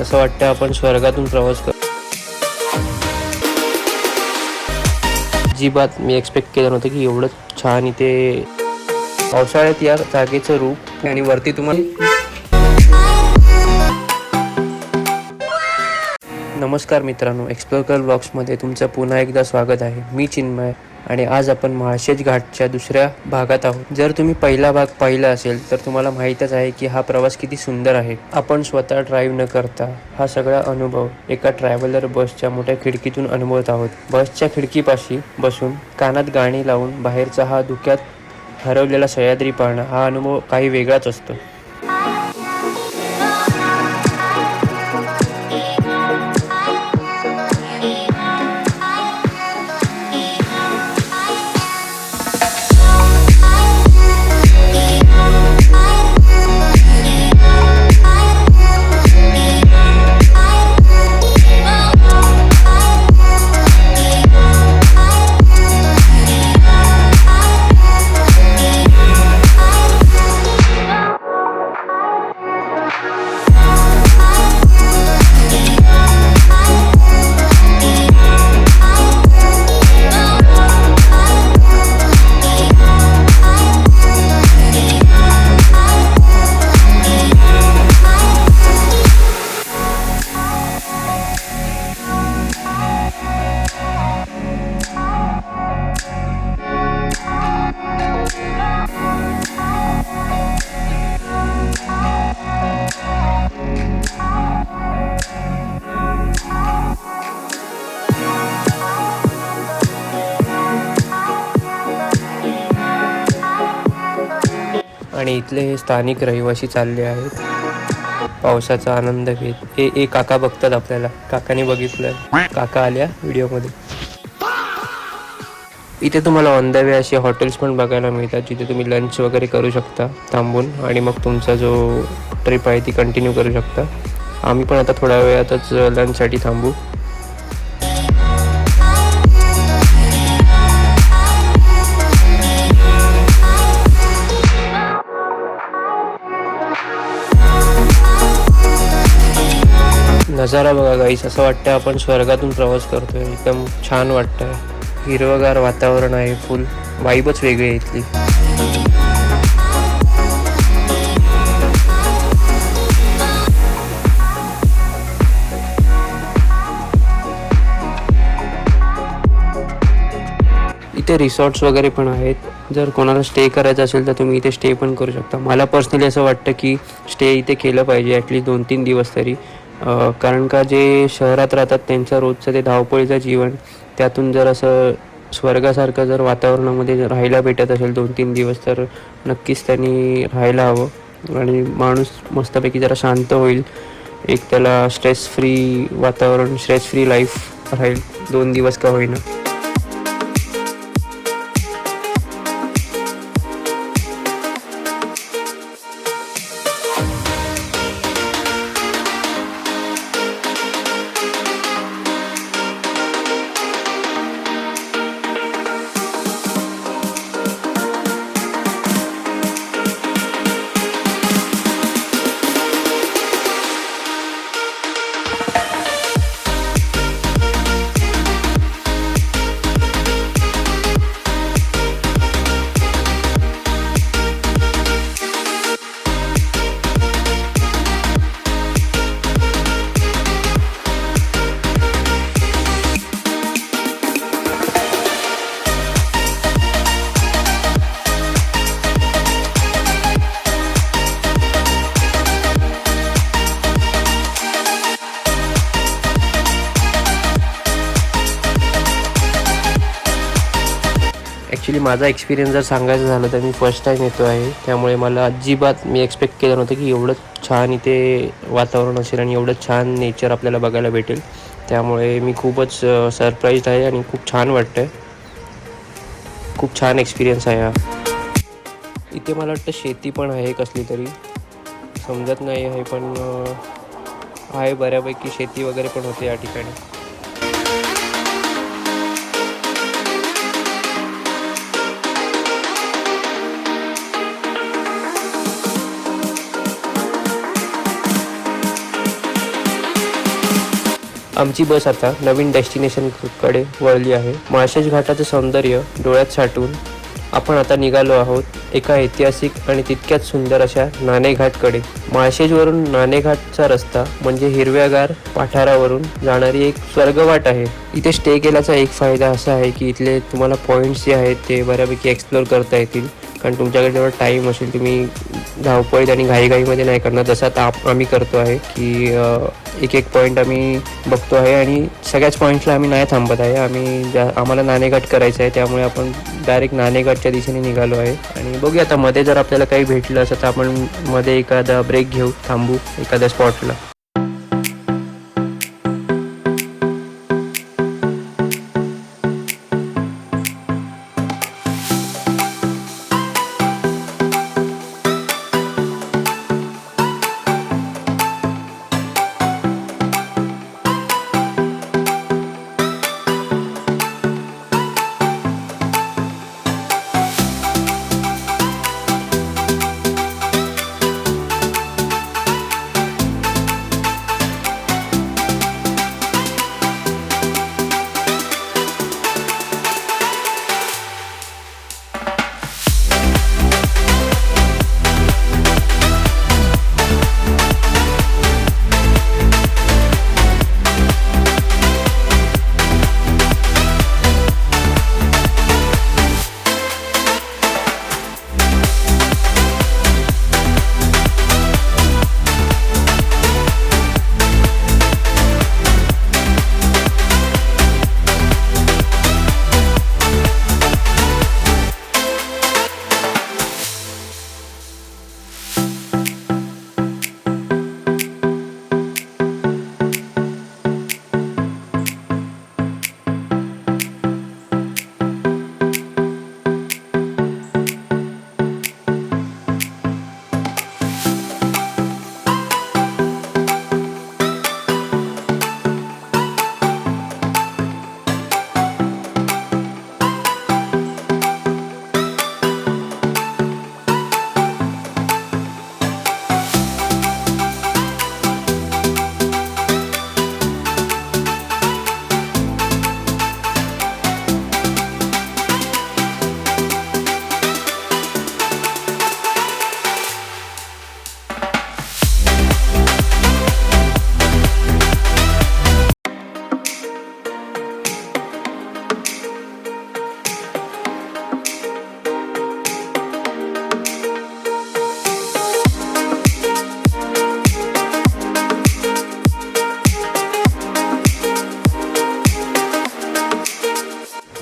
असं वाटतं आपण स्वर्गातून प्रवास करतो. अजिबात मी एक्सपेक्ट केलं नव्हतं की एवढं छान इथे पावसाळ्यात या जागेचं रूप आणि वरती तुम्हाला. नमस्कार मित्रांनो, एक्सप्लोर ब्लॉग्समध्ये तुमचं पुन्हा एकदा स्वागत आहे. मी चिन्मय आणि आज आपण माळशेज घाटच्या दुसऱ्या भागात आहोत. जर तुम्ही पहिला भाग पाहिला असेल तर तुम्हाला माहीतच आहे की हा प्रवास किती सुंदर आहे. आपण स्वतः ड्राईव्ह न करता हा सगळा अनुभव एका ट्रॅव्हलर बसच्या मोठ्या खिडकीतून अनुभवत आहोत. बसच्या खिडकीपाशी बसून कानात गाणी लावून बाहेरचा हा धुक्यात हरवलेला सह्याद्री पाहणं हा अनुभव काही वेगळाच असतो. आणि इथले हे स्थानिक रहिवासी चालले आहेत पावसाचा आनंद घेत. हे काका बघतात आपल्याला. काकाने बघितलं, काका आल्या व्हिडिओमध्ये. इथे तुम्हाला ऑन द वे असे हॉटेल्स पण बघायला मिळतात जिथे तुम्ही लंच वगैरे करू शकता थांबून आणि मग तुमचा जो ट्रिप आहे ती कंटिन्यू करू शकता. आम्ही पण आता थोड्या वेळातच लंचसाठी थांबू. नजारा बघा गाईस, असं वाटतं आपण स्वर्गातून प्रवास करतोय. एकदम छान वाटतंय. हिरवगार वातावरण आहे, फुल वाईबच वेगळी आहे इथली. इथे रिसॉर्ट्स वगैरे पण आहेत. जर कोणाला स्टे करायचं असेल तर तुम्ही इथे स्टे पण करू शकता. मला पर्सनली असं वाटतं की स्टे इथे केलं पाहिजे ॲटलिस्ट 2-3 दिवस तरी. कारण का जे शहरात राहतात त्यांचं रोजचं ते धावपळीचं जीवन, त्यातून जर असं स्वर्गासारखं जर वातावरणामध्ये राहायला भेटत असेल 2-3 दिवस तर नक्कीच त्यांनी राहायला हवं आणि माणूस मस्तपैकी जरा शांत होईल. एक त्याला स्ट्रेस फ्री वातावरण, स्ट्रेस फ्री लाईफ राहील 2 दिवस का होईना. ॲक्च्युली माझा एक्सपिरियन्स जर सांगायचं झालं तर मी फर्स्ट टाईम येतो आहे, त्यामुळे मला अजिबात मी एक्सपेक्ट केलं नव्हतं की एवढं छान इथे वातावरण असेल आणि एवढं छान नेचर आपल्याला बघायला भेटेल. त्यामुळे मी खूपच सरप्राईज्ड आहे आणि खूप छान वाटतं आहे. खूप छान एक्सपिरियन्स आहे हा. इथे मला वाटतं शेती पण आहे कसली तरी, समजत नाही आहे पण आहे बऱ्यापैकी शेती वगैरे पण होते या ठिकाणी. आमची बस आता नवीन डेस्टिनेशनकडे वळली आहे. माळशेज घाटाचं सौंदर्य डोळ्यात साठवून आपण आता निघालो आहोत एका ऐतिहासिक आणि तितक्याच सुंदर अशा नाणेघाटकडे. माळशेजवरून नाणेघाटचा रस्ता म्हणजे हिरव्यागार पठारावरून जाणारी एक स्वर्गवाट आहे. इथे स्टे केल्याचा एक फायदा असा आहे की इथले तुम्हाला पॉईंट्स जे आहेत ते बऱ्यापैकी एक्सप्लोर करता येतील, कारण तुमच्याकडे जेव्हा टाईम असेल तुम्ही धावपळीत आणि घाईघाईमध्ये नाही करणार, जसं आता आम्ही करतो आहे की एक एक पॉईंट आम्ही बघतो आहे आणि सगळ्याच पॉईंट्सला आम्ही नाही थांबत आहे. आम्हाला नाणेघाट करायचं आहे, त्यामुळे आपण डायरेक्ट नाणेघाटच्या दिशेने निघालो आहे. आणि बघूया आता मध्ये जर आपल्याला काही भेटलं असं तर आपण मध्ये एखादा ब्रेक घेऊ, थांबू एखाद्या स्पॉटला.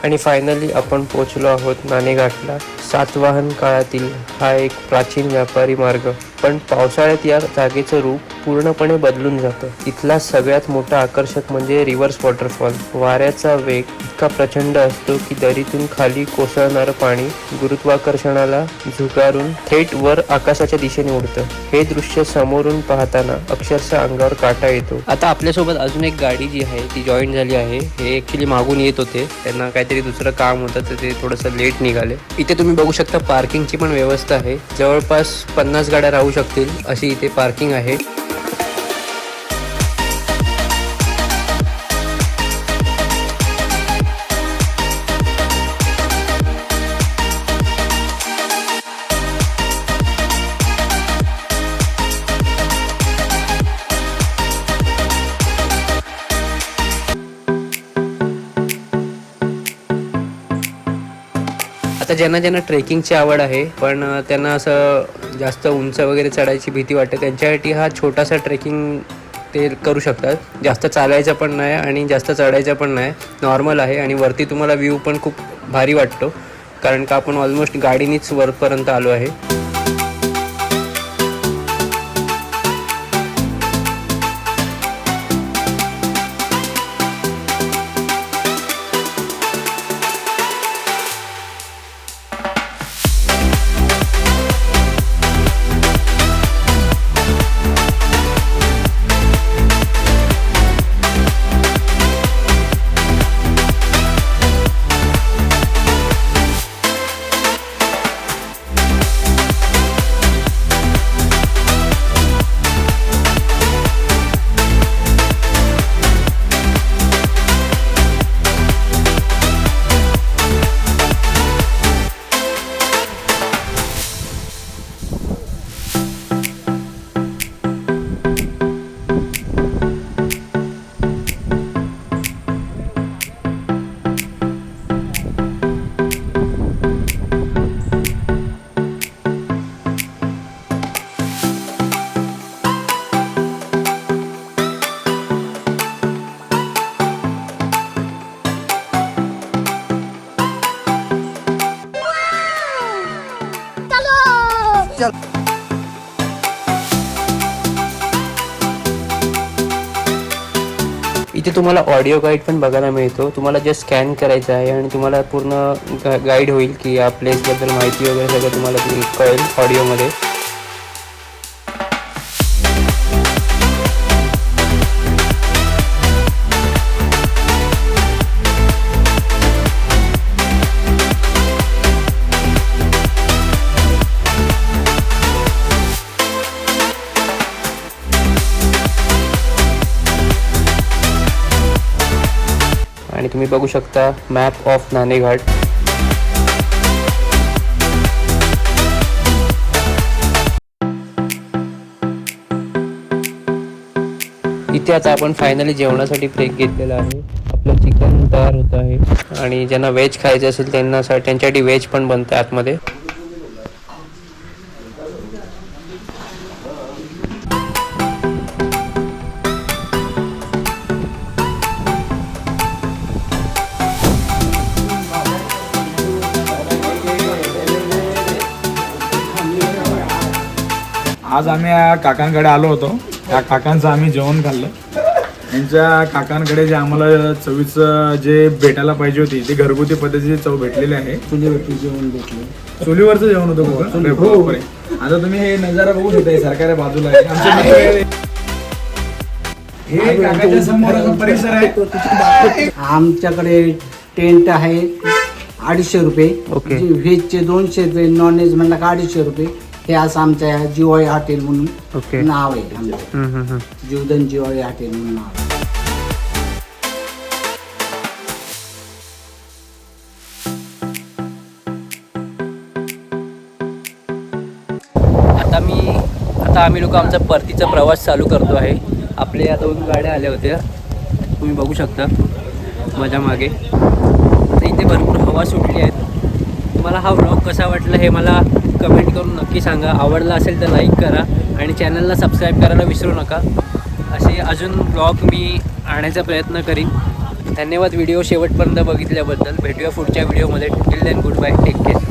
आणि फायनली आपण पोहोचलो आहोत नाणेघाटला. सातवाहन काळातील हा एक प्राचीन व्यापारी मार्ग, पण पावसाळ्यात या जागेचं रूप पूर्णपणे बदलून जातं. इथला सगळ्यात मोठा आकर्षक म्हणजे रिव्हर्स वॉटरफॉल. वाऱ्याचा वेग इतका प्रचंड असतो की दरीतून खाली कोसळणारं पाणी गुरुत्वाकर्षणाला झुगारून थेट वर आकाशाच्या दिशेने उडतं. हे दृश्य समोरून पाहताना अक्षरशः अंगावर काटा येतो. आता आपल्यासोबत अजून एक गाडी जी आहे ती जॉईन झाली आहे. हे ऍक्च्युली मागून येत होते, त्यांना काहीतरी दुसरं काम होतं तर ते थोडंसं लेट निघाले. इथे तुम्ही बघू शकता पार्किंगची पण व्यवस्था आहे. जवळपास 50 गाड्या राहू शकतील अशी इथे पार्किंग आहे. आता ज्यांना ज्यांना ट्रेकिंगची आवड आहे पण त्यांना असं जास्त उंच वगैरे चढायची भीती वाटते, त्यांच्यासाठी हा छोटासा ट्रेकिंग ते करू शकतात. जास्त चालायचं पण नाही आणि जास्त चढायचं पण नाही, नॉर्मल आहे. आणि वरती तुम्हाला व्ह्यू पण खूप भारी वाटतो, कारण का आपण ऑलमोस्ट गाडीनीच वरपर्यंत आलो आहे. इथे तुम्हाला ऑडिओ गाईड पण बघायला मिळतो. तुम्हाला जस्ट स्कॅन करायचं आहे आणि तुम्हाला पूर्ण गाईड होईल की या प्लेसबद्दल माहिती वगैरे सगळं तुम्हाला कळेल ऑडिओमध्ये. आणि तुम्ही बघू शकता मॅप ऑफ नाणेघाट. इथे आता आपण फायनली जेवणासाठी ब्रेक घेतलेला आहे. आपलं चिकन तयार होत आहे आणि ज्यांना व्हेज खायचं असेल त्यांच्यासाठी व्हेज पण बनतं आतमध्ये. आज आम्ही या काकांकडे आलो होतो. त्या काकांचं आम्ही जेवण खाल्लं. यांच्या काकांकडे जे आम्हाला चवीचं जे भेटायला पाहिजे होती ती घरगुती पद्धतीची चव भेटलेली आहे. चुलीवरती जेवण भेटलं. चुलीवरचं जेवण होतं बघा. आता तुम्ही हे नजारा बघू शकता. सरकार बाजूला आहे. आमचे मित्र हे काकाच्या समोर परिसर आहे. आमच्याकडे टेंट आहे 250 रुपये. ओके. व्हेजचे 200 रुपये, नॉन व्हेज म्हणलं का 250 रुपये. हे असं आमच्या जिवाळी हॉटेल म्हणून ओके. नाव आहे आमचं. जीवधन जिवाळी हॉटेल म्हणून नाव आहे. आता आम्ही लोक आमचा परतीचा प्रवास चालू करतो आहे. आपल्या 2 गाड्या आल्या होत्या, तुम्ही बघू शकता माझ्या मागे. आता इथे भरपूर हवा सुटली आहे. तुम्हाला हा व्लॉग कसा वाटला हे मला कमेंट करून नक्की सांगा. आवडला असेल तर लाईक करा आणि चॅनलला सबस्क्राईब करायला विसरू नका. असे अजून व्लॉग मी आणायचा प्रयत्न करीन. धन्यवाद व्हिडिओ शेवटपर्यंत बघितल्याबद्दल. भेटूया पुढच्या व्हिडिओमध्ये. Till then goodbye. Take care.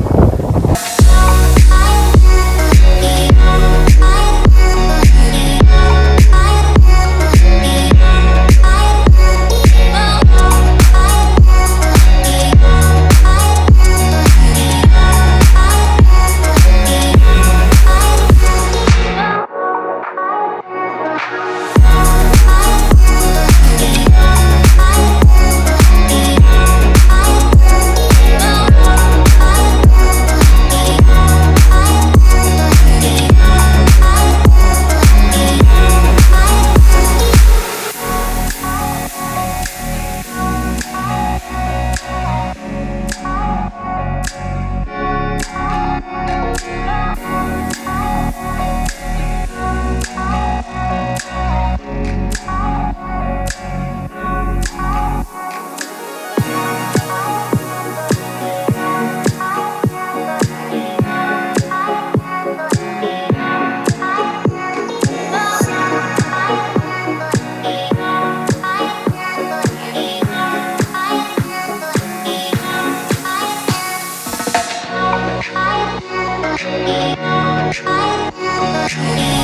I